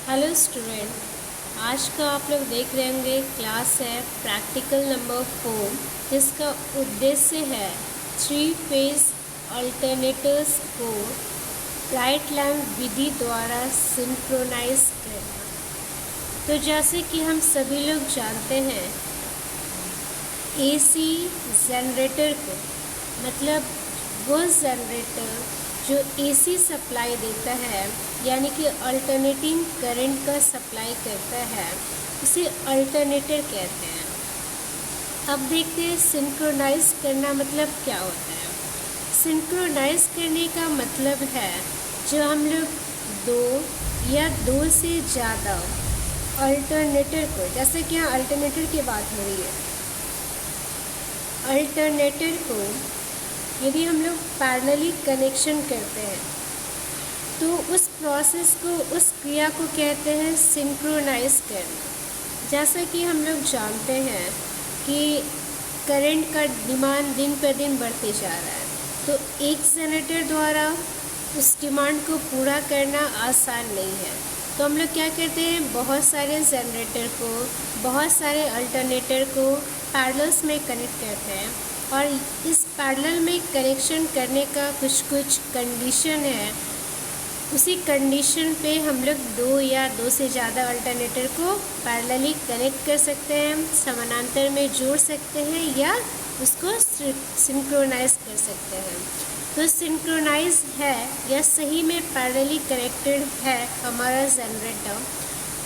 Hello student, आज का आप लोग देख रहे होंगे क्लास है प्रैक्टिकल नंबर 4, जिसका उद्देश्य है 3 फेज अल्टरनेटर्स को ब्राइट लैम्प विधि द्वारा सिंक्रोनाइज करना। तो जैसे कि हम सभी लोग जानते हैं, एसी जनरेटर को मतलब वो जनरेटर जो एसी सप्लाई देता है, यानी कि अल्टरनेटिंग करंट का सप्लाई करता है, उसे अल्टरनेटर कहते हैं। अब देखते हैं सिंक्रोनाइज करना मतलब क्या होता है। सिंक्रोनाइज करने का मतलब है जो हम लोग दो या दो से ज़्यादा अल्टरनेटर को, जैसे कि यहाँ अल्टरनेटर की बात हो रही है, अल्टरनेटर को यदि हम लोग पैरेलली कनेक्शन करते हैं तो उस प्रोसेस को, उस क्रिया को कहते हैं सिंक्रोनाइज करना। जैसा कि हम लोग जानते हैं कि करंट का डिमांड दिन पर दिन बढ़ते जा रहा है, तो एक जनरेटर द्वारा उस डिमांड को पूरा करना आसान नहीं है। तो हम लोग क्या करते हैं, बहुत सारे जनरेटर को, बहुत सारे अल्टरनेटर को पैरेलल्स में कनेक्ट करते हैं, और इस पैरेलल में कनेक्शन करने का कुछ कंडीशन है। उसी कंडीशन पे हम लोग दो या दो से ज़्यादा अल्टरनेटर को पैरेलली कनेक्ट कर सकते हैं, समानांतर में जोड़ सकते हैं, या उसको सिंक्रोनाइज कर सकते हैं। तो सिंक्रोनाइज है या सही में पैरेलली कनेक्टेड है हमारा जनरेटर,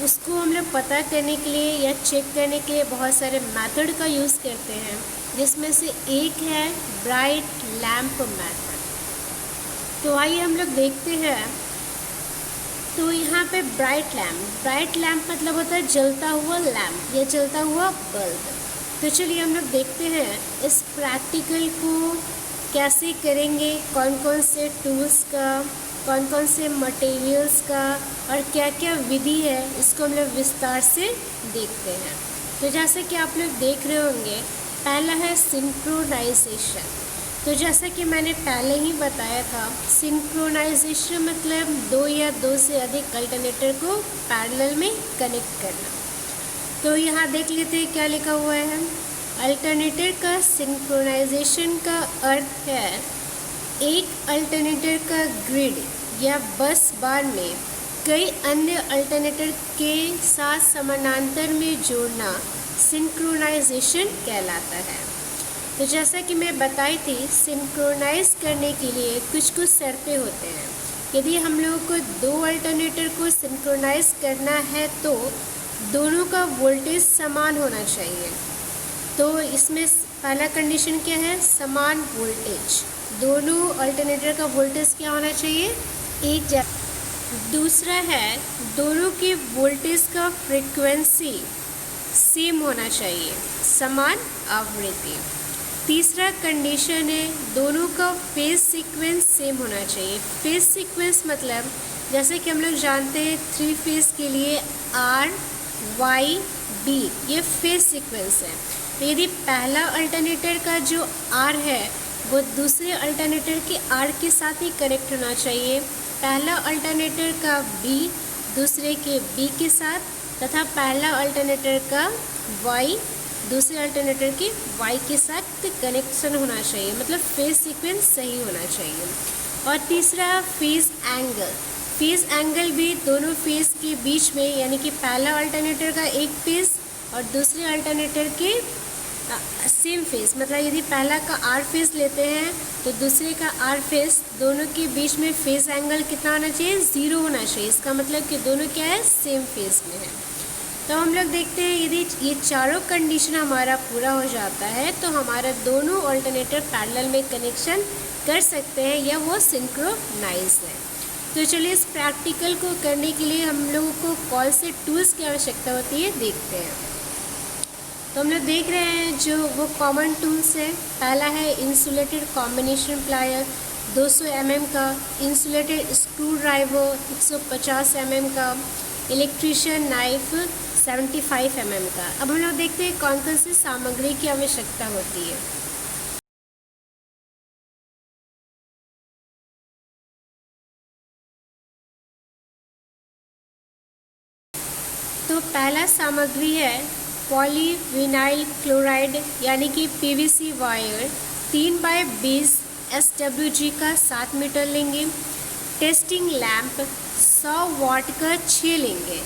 उसको हम लोग पता करने के लिए या चेक करने के लिए बहुत सारे मेथड का यूज़ करते हैं, जिसमें से एक है ब्राइट लैम्प मेथड। तो आइए हम लोग देखते हैं। तो यहाँ पे ब्राइट लैम्प मतलब होता है जलता हुआ लैम्प या जलता हुआ बल्ब। तो चलिए हम लोग देखते हैं इस प्रैक्टिकल को कैसे करेंगे, कौन कौन से टूल्स का, कौन कौन से मटेरियल्स का और क्या क्या विधि है, इसको हम लोग विस्तार से देखते हैं। तो जैसे कि आप लोग देख रहे होंगे, पहला है सिंक्रोनाइजेशन। तो जैसा कि मैंने पहले ही बताया था, सिंक्रोनाइजेशन मतलब दो या दो से अधिक अल्टरनेटर को पैरेलल में कनेक्ट करना। तो यहाँ देख लेते हैं क्या लिखा हुआ है। अल्टरनेटर का सिंक्रोनाइजेशन का अर्थ है एक अल्टरनेटर का ग्रिड या बस बार में कई अन्य अल्टरनेटर के साथ समानांतर में जोड़ना सिंक्रोनाइजेशन कहलाता है। तो जैसा कि मैं बताई थी, सिंक्रोनाइज करने के लिए कुछ शर्तें होते हैं। यदि हम लोगों को दो अल्टरनेटर को सिंक्रोनाइज करना है तो दोनों का वोल्टेज समान होना चाहिए। तो इसमें पहला कंडीशन क्या है, समान वोल्टेज। दोनों अल्टरनेटर का वोल्टेज क्या होना चाहिए, एक जैसा। दूसरा है दोनों के वोल्टेज का फ्रीक्वेंसी सेम होना चाहिए, समान आवृत्ति। तीसरा कंडीशन है दोनों का फेज सीक्वेंस सेम होना चाहिए। फेज सीक्वेंस मतलब जैसे कि हम लोग जानते हैं 3 फेज के लिए R, Y, B ये फेज सीक्वेंस है। तो यदि पहला अल्टरनेटर का जो R है वो दूसरे अल्टरनेटर के R के साथ ही कनेक्ट होना चाहिए, पहला अल्टरनेटर का B दूसरे के B के साथ, तथा पहला अल्टरनेटर का Y दूसरे अल्टरनेटर के Y के साथ कनेक्शन होना चाहिए, मतलब फेज सीक्वेंस सही होना चाहिए। और तीसरा फेज एंगल। फेज एंगल भी दोनों फेज के बीच में, यानी कि पहला अल्टरनेटर का एक फेज और दूसरे अल्टरनेटर के सेम फेज, मतलब यदि पहला का R फेज लेते हैं तो दूसरे का R फेज, दोनों के बीच में फेज एंगल कितना होना चाहिए, 0 होना चाहिए। इसका मतलब कि दोनों क्या है, सेम फेज में है। तो हम लोग देखते हैं यदि ये चारों कंडीशन हमारा पूरा हो जाता है तो हमारा दोनों अल्टरनेटर पैरेलल में कनेक्शन कर सकते हैं या वो सिंक्रोनाइज है। तो चलिए इस प्रैक्टिकल को करने के लिए हम लोगों को कौन से टूल्स की आवश्यकता होती है देखते हैं। तो हम लोग देख रहे हैं जो वो कॉमन टूल्स है। पहला है इंसुलेटेड कॉम्बिनेशन प्लायर 200 mm का, इंसुलेटेड स्क्रू ड्राइवर 150 mm का, इलेक्ट्रीशियन नाइफ 75 mm का। अब हम लोग देखते हैं कौन कौन सी सामग्री की आवश्यकता होती है। तो पहला सामग्री है पॉलीविनाइल क्लोराइड यानी कि पीवीसी वायर 3x20 SWG का 7 मीटर लेंगे। टेस्टिंग लैंप 100 वाट का 6 लेंगे।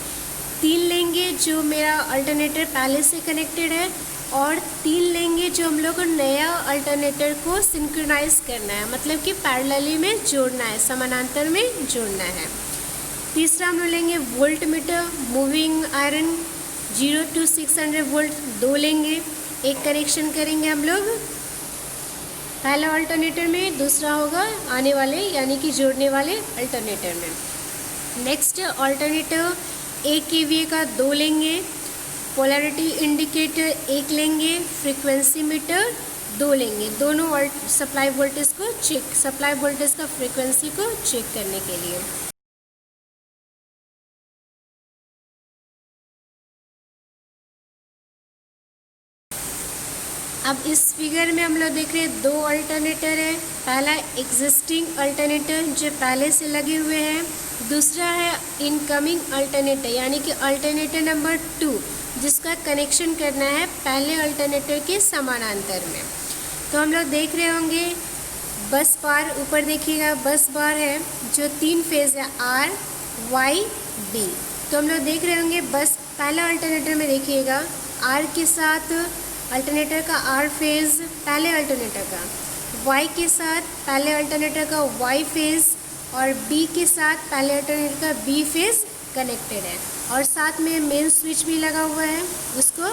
3 लेंगे जो मेरा अल्टरनेटर पहले से कनेक्टेड है, और 3 लेंगे जो हम लोग को नया अल्टरनेटर को सिंक्रोनाइज करना है, मतलब कि पैरेलली में जोड़ना है, समानांतर में जोड़ना है। तीसरा हम लोग लेंगे volt meter moving iron 0 to 600 volt 2 लेंगे। एक कनेक्शन करेंगे हम लोग पहला अल्टरनेटर में, दूसरा होगा आने वाले यानी कि जोड़ने वाले अल्टरनेटर में। नेक्स्ट अल्टरनेटर 1 kVA का 2 लेंगे। पोलैरिटी इंडिकेटर 1 लेंगे। फ्रीक्वेंसी मीटर 2 लेंगे, दोनों सप्लाई वोल्टेज का फ्रीक्वेंसी को चेक करने के लिए। अब इस फिगर में हम लोग देख रहे हैं 2 अल्टरनेटर है। पहला एग्जिस्टिंग अल्टरनेटर जो पहले से लगे हुए हैं, दूसरा है इनकमिंग अल्टरनेटर यानी कि अल्टरनेटर नंबर 2 जिसका कनेक्शन करना है पहले अल्टरनेटर के समानांतर में। तो हम लोग देख रहे होंगे बस बार, ऊपर देखिएगा बस बार है जो 3 फेज है R, Y, B। तो हम लोग देख रहे होंगे बस पहला अल्टरनेटर में देखिएगा R के साथ अल्टरनेटर का R फेज़ पहले अल्टरनेटर का, Y के साथ पहले अल्टरनेटर का Y फेज़ और B के साथ पहले अल्टरनेटर का B फेज़ कनेक्टेड है, और साथ में मेन स्विच भी लगा हुआ है उसको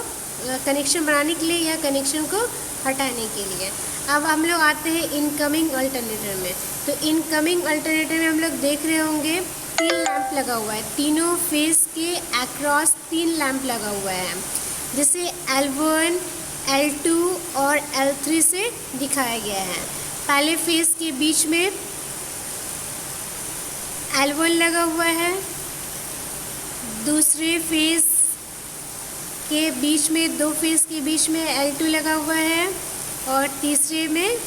कनेक्शन बनाने के लिए या कनेक्शन को हटाने के लिए। अब हम लोग आते हैं इनकमिंग अल्टरनेटर में। तो इनकमिंग अल्टरनेटर में हम लोग देख रहे होंगे 3 लैंप लगा हुआ है, तीनों फेज़ के अक्रॉस 3 लैंप लगा हुआ है, जिसे L1, L2 और L3 से दिखाया गया है। पहले फेज़ के बीच में L1 लगा हुआ है, दूसरे फेज़ के बीच में 2 फेज़ के बीच में L2 लगा हुआ है, और तीसरे में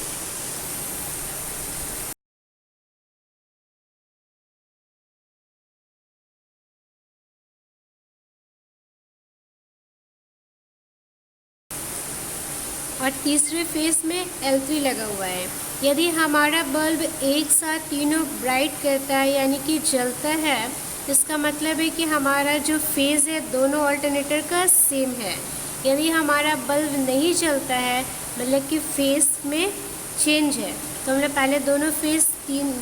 फेस में L3 लगा हुआ है। यदि हमारा बल्ब एक साथ तीनों ब्राइट करता है यानी कि जलता है, इसका मतलब है कि हमारा जो फेज़ है दोनों अल्टरनेटर का सेम है। यदि हमारा बल्ब नहीं जलता है मतलब कि फेज़ में चेंज है, तो हम लोग पहले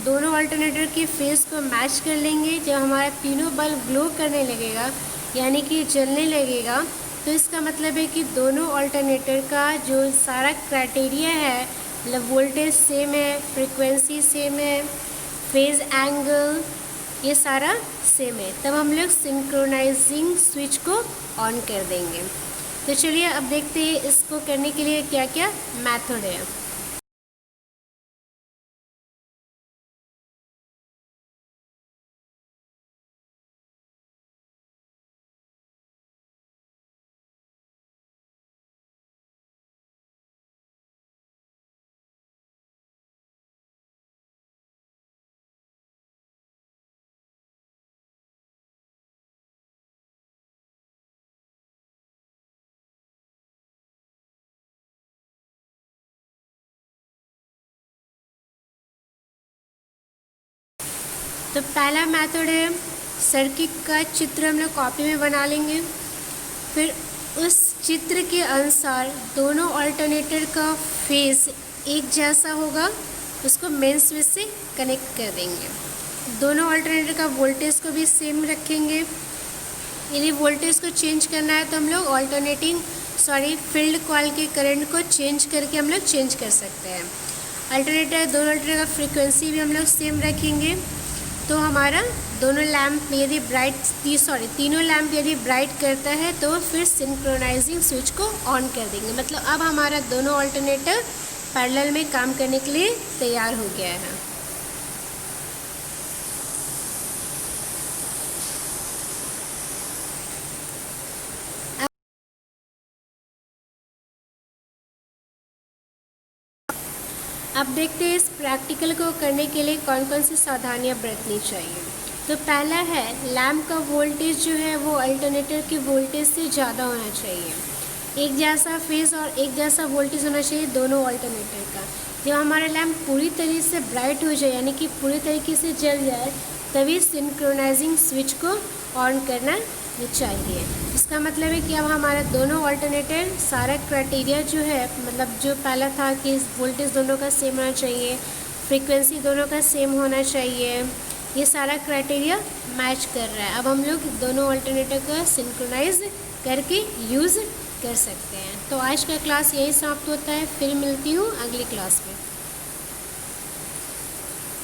दोनों अल्टरनेटर के फेज़ को मैच कर लेंगे। जब हमारा तीनों बल्ब ग्लो करने लगेगा यानी कि जलने लगेगा, तो इसका मतलब है कि दोनों अल्टरनेटर का जो सारा क्राइटेरिया है, मतलब वोल्टेज सेम है, फ्रीक्वेंसी सेम है, फेज़ एंगल, ये सारा सेम है। तब हम लोग सिंक्रोनाइजिंग स्विच को ऑन कर देंगे। तो चलिए अब देखते हैं इसको करने के लिए क्या क्या मेथड है। तो पहला मेथड है सर्किट का चित्र हम लोग कॉपी में बना लेंगे, फिर उस चित्र के अनुसार दोनों अल्टरनेटर का फेज़ एक जैसा होगा, उसको मेन स्विच से कनेक्ट कर देंगे। दोनों अल्टरनेटर का वोल्टेज को भी सेम रखेंगे। यदि वोल्टेज को चेंज करना है तो हम लोग फील्ड कॉइल के करंट को चेंज करके हम लोग चेंज कर सकते हैं। दोनों अल्टरनेटर का फ्रीक्वेंसी भी हम लोग सेम रखेंगे। तो हमारा तीनों लैंप यदि ब्राइट करता है तो फिर सिंक्रोनाइजिंग स्विच को ऑन कर देंगे। मतलब अब हमारा दोनों अल्टरनेटर पैरेलल में काम करने के लिए तैयार हो गया है। अब देखते हैं इस प्रैक्टिकल को करने के लिए कौन कौन सी सावधानियां बरतनी चाहिए। तो पहला है लैम्प का वोल्टेज जो है वो अल्टरनेटर के वोल्टेज से ज़्यादा होना चाहिए। एक जैसा फेस और एक जैसा वोल्टेज होना चाहिए दोनों अल्टरनेटर का। जब हमारा लैम्प पूरी तरीके से ब्राइट हो जाए यानी कि पूरी तरीके से जल जाए तभी सिंक्रोनाइजिंग स्विच को ऑन करना चाहिए। इसका मतलब है कि अब हमारा दोनों अल्टरनेटर सारा क्राइटेरिया जो है, मतलब जो पहला था कि वोल्टेज दोनों का सेम होना चाहिए, फ्रीक्वेंसी दोनों का सेम होना चाहिए, ये सारा क्राइटेरिया मैच कर रहा है। अब हम लोग दोनों अल्टरनेटर का सिंक्रोनाइज करके यूज़ कर सकते हैं। तो आज का क्लास यही समाप्त होता है, फिर मिलती हूँ अगली क्लास में।